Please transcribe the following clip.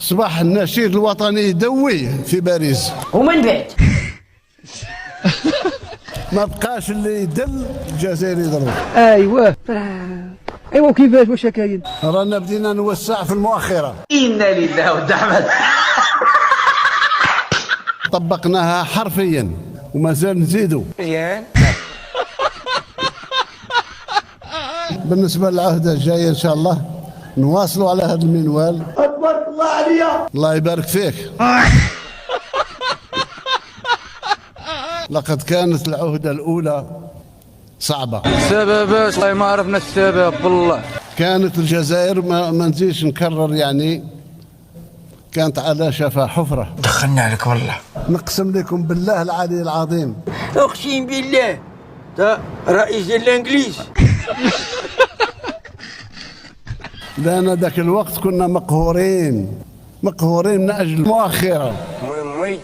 صباح النشيد الوطني يدوي في باريس، ومن بعد ما بقاش اللي يدل الجزائر يضرب. ايوه ايوه كيفاش واش كاين؟ رانا بدينا نوسع في المؤخره، انا لله ود احمد. طبقناها حرفيا ومازال نزيدوا. مزيان. بالنسبه للعهده الجايه ان شاء الله نواصلوا على هذا المنوال. تبارك الله عليا. الله يبارك فيك. لقد كانت العهده الاولى صعبه. السبب والله ما عرفنا السبب والله. كانت الجزائر ما نزيدش نكرر يعني، كانت على شفا حفره. دخلنا عليك والله. نقسم لكم بالله العلي العظيم، اقسم بالله تا رئيس الانجليز. لأن ذاك الوقت كنا مقهورين من أجل المؤخرة. وي